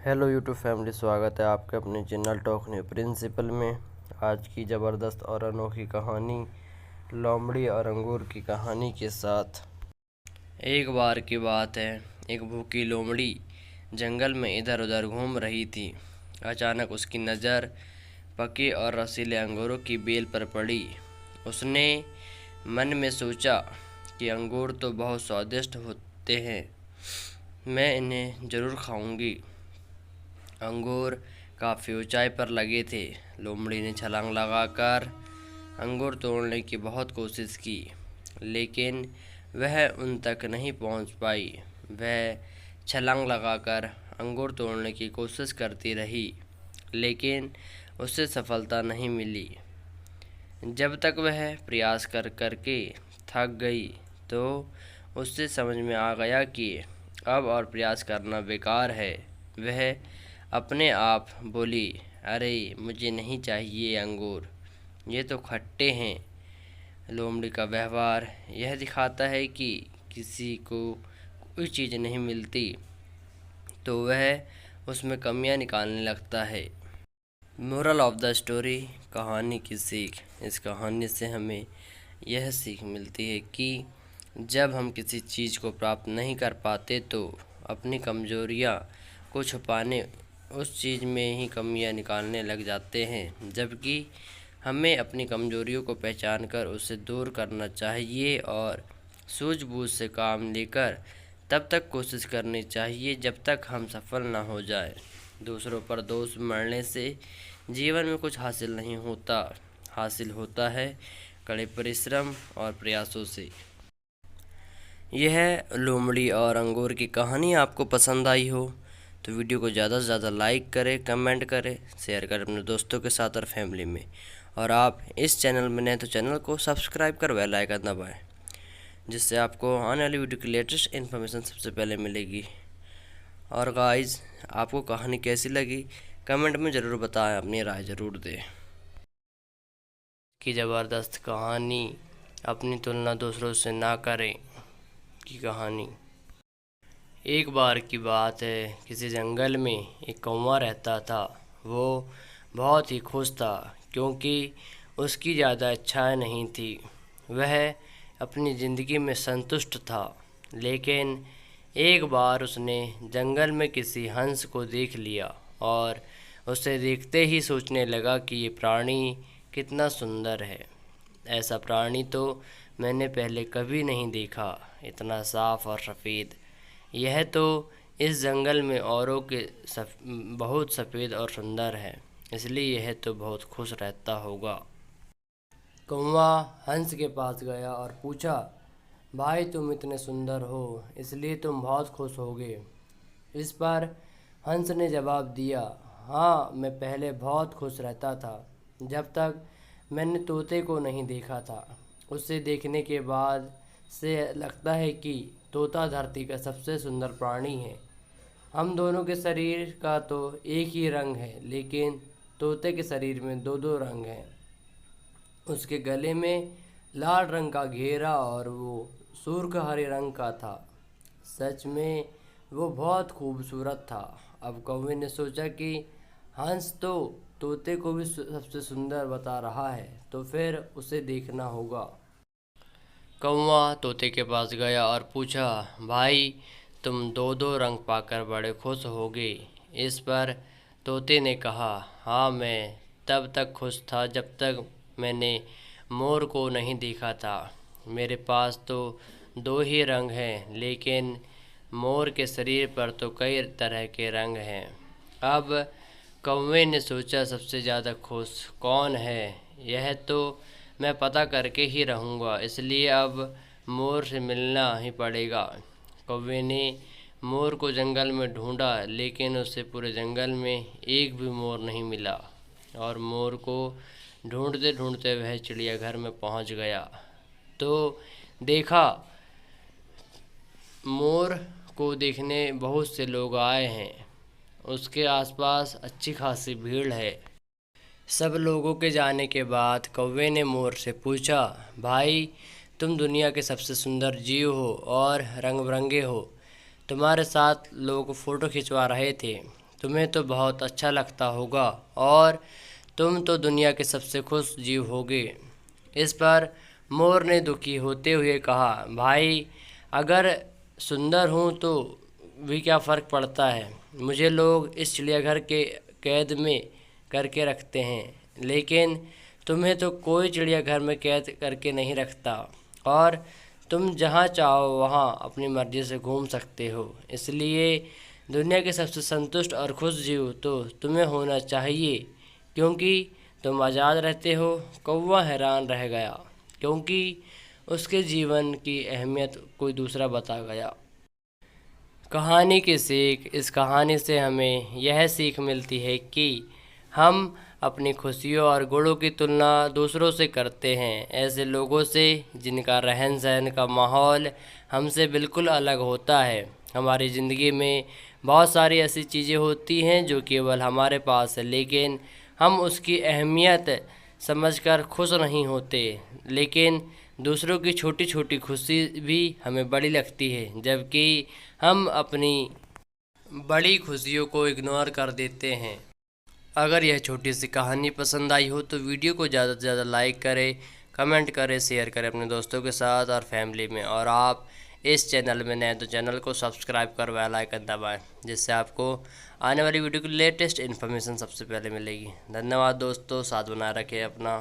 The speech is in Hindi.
हेलो यूट्यूब फैमिली, स्वागत है आपके अपने चैनल टॉक न्यू प्रिंसिपल में। आज की ज़बरदस्त और अनोखी कहानी लोमड़ी और अंगूर की कहानी के साथ। एक बार की बात है, एक भूखी लोमड़ी जंगल में इधर उधर घूम रही थी। अचानक उसकी नज़र पके और रसीले अंगूरों की बेल पर पड़ी। उसने मन में सोचा कि अंगूर तो बहुत स्वादिष्ट होते हैं, मैं इन्हें ज़रूर खाऊंगी। अंगूर काफ़ी ऊंचाई पर लगे थे। लोमड़ी ने छलांग लगाकर अंगूर तोड़ने की बहुत कोशिश की, लेकिन वह उन तक नहीं पहुंच पाई। वह छलांग लगाकर अंगूर तोड़ने की कोशिश करती रही, लेकिन उसे सफलता नहीं मिली। जब तक वह प्रयास कर करके थक गई, तो उससे समझ में आ गया कि अब और प्रयास करना बेकार है। वह अपने आप बोली, अरे मुझे नहीं चाहिए अंगूर, ये तो खट्टे हैं। लोमड़ी का व्यवहार यह दिखाता है कि किसी को कोई चीज़ नहीं मिलती तो वह उसमें कमियां निकालने लगता है। मोरल ऑफ द स्टोरी, कहानी की सीख। इस कहानी से हमें यह सीख मिलती है कि जब हम किसी चीज़ को प्राप्त नहीं कर पाते तो अपनी कमजोरियां को छुपाने, उस चीज़ में ही कमियां निकालने लग जाते हैं, जबकि हमें अपनी कमजोरियों को पहचान कर उसे दूर करना चाहिए और सूझबूझ से काम लेकर तब तक कोशिश करनी चाहिए जब तक हम सफल ना हो जाए। दूसरों पर दोष मढ़ने से जीवन में कुछ हासिल नहीं होता, हासिल होता है कड़े परिश्रम और प्रयासों से। यह लोमड़ी और अंगूर की कहानी आपको पसंद आई हो तो वीडियो को ज़्यादा से ज़्यादा लाइक करें, कमेंट करें, शेयर करें अपने दोस्तों के साथ और फैमिली में। और आप इस चैनल में नए तो चैनल को सब्सक्राइब कर बेल आइकन दबाएं, जिससे आपको आने वाली वीडियो की लेटेस्ट इन्फॉर्मेशन सबसे पहले मिलेगी। और गाइस, आपको कहानी कैसी लगी कमेंट में ज़रूर बताएं, अपनी राय ज़रूर दें। कि ज़बरदस्त कहानी अपनी तुलना दूसरों से ना करें की कहानी। एक बार की बात है, किसी जंगल में एक कौवा रहता था। वो बहुत ही खुश था क्योंकि उसकी ज़्यादा इच्छाएं नहीं थी। वह अपनी ज़िंदगी में संतुष्ट था, लेकिन एक बार उसने जंगल में किसी हंस को देख लिया और उसे देखते ही सोचने लगा कि ये प्राणी कितना सुंदर है। ऐसा प्राणी तो मैंने पहले कभी नहीं देखा, इतना साफ और सफ़ेद। यह तो इस जंगल में औरों के बहुत सफ़ेद और सुंदर है, इसलिए यह तो बहुत खुश रहता होगा। कौवा हंस के पास गया और पूछा, भाई तुम इतने सुंदर हो इसलिए तुम बहुत खुश होगे। इस पर हंस ने जवाब दिया, हाँ मैं पहले बहुत खुश रहता था जब तक मैंने तोते को नहीं देखा था। उसे देखने के बाद से लगता है कि तोता धरती का सबसे सुंदर प्राणी है। हम दोनों के शरीर का तो एक ही रंग है, लेकिन तोते के शरीर में दो दो रंग हैं। उसके गले में लाल रंग का घेरा और वो सुर्ख हरे रंग का था। सच में वो बहुत खूबसूरत था। अब कौवे ने सोचा कि हंस तो तोते को भी सबसे सुंदर बता रहा है, तो फिर उसे देखना होगा। कौवा तोते के पास गया और पूछा, भाई तुम दो दो रंग पाकर बड़े खुश होगे। इस पर तोते ने कहा, हाँ मैं तब तक खुश था जब तक मैंने मोर को नहीं देखा था। मेरे पास तो दो ही रंग हैं, लेकिन मोर के शरीर पर तो कई तरह के रंग हैं। अब कौवे ने सोचा, सबसे ज़्यादा खुश कौन है, यह तो मैं पता करके ही रहूँगा, इसलिए अब मोर से मिलना ही पड़ेगा। कौवे ने मोर को जंगल में ढूंढा, लेकिन उसे पूरे जंगल में एक भी मोर नहीं मिला। और मोर को ढूंढते ढूंढते वह चिड़ियाघर में पहुंच गया तो देखा मोर को देखने बहुत से लोग आए हैं। उसके आसपास अच्छी खासी भीड़ है। सब लोगों के जाने के बाद कौवे ने मोर से पूछा, भाई तुम दुनिया के सबसे सुंदर जीव हो और रंग बिरंगे हो। तुम्हारे साथ लोग फ़ोटो खिंचवा रहे थे, तुम्हें तो बहुत अच्छा लगता होगा और तुम तो दुनिया के सबसे खुश जीव होगे। इस पर मोर ने दुखी होते हुए कहा, भाई अगर सुंदर हूँ तो भी क्या फ़र्क पड़ता है। मुझे लोग इस चिड़ियाघर के कैद में करके रखते हैं, लेकिन तुम्हें तो कोई चिड़ियाघर में कैद करके नहीं रखता और तुम जहाँ चाहो वहाँ अपनी मर्ज़ी से घूम सकते हो। इसलिए दुनिया के सबसे संतुष्ट और खुश जीव तो तुम्हें होना चाहिए, क्योंकि तुम आज़ाद रहते हो। कौवा हैरान रह गया, क्योंकि उसके जीवन की अहमियत कोई दूसरा बता गया। कहानी की सीख। इस कहानी से हमें यह सीख मिलती है कि हम अपनी खुशियों और गुणों की तुलना दूसरों से करते हैं, ऐसे लोगों से जिनका रहन सहन का माहौल हमसे बिल्कुल अलग होता है। हमारी ज़िंदगी में बहुत सारी ऐसी चीज़ें होती हैं जो केवल हमारे पास है, लेकिन हम उसकी अहमियत समझकर खुश नहीं होते। लेकिन दूसरों की छोटी छोटी खुशी भी हमें बड़ी लगती है, जबकि हम अपनी बड़ी खुशियों को इग्नोर कर देते हैं। अगर यह छोटी सी कहानी पसंद आई हो तो वीडियो को ज़्यादा से ज़्यादा लाइक करें, कमेंट करें, शेयर करें अपने दोस्तों के साथ और फैमिली में। और आप इस चैनल में नए तो चैनल को सब्सक्राइब कर बेल आइकन दबाएं, जिससे आपको आने वाली वीडियो की लेटेस्ट इन्फॉर्मेशन सबसे पहले मिलेगी। धन्यवाद दोस्तों, साथ बनाए रखें अपना।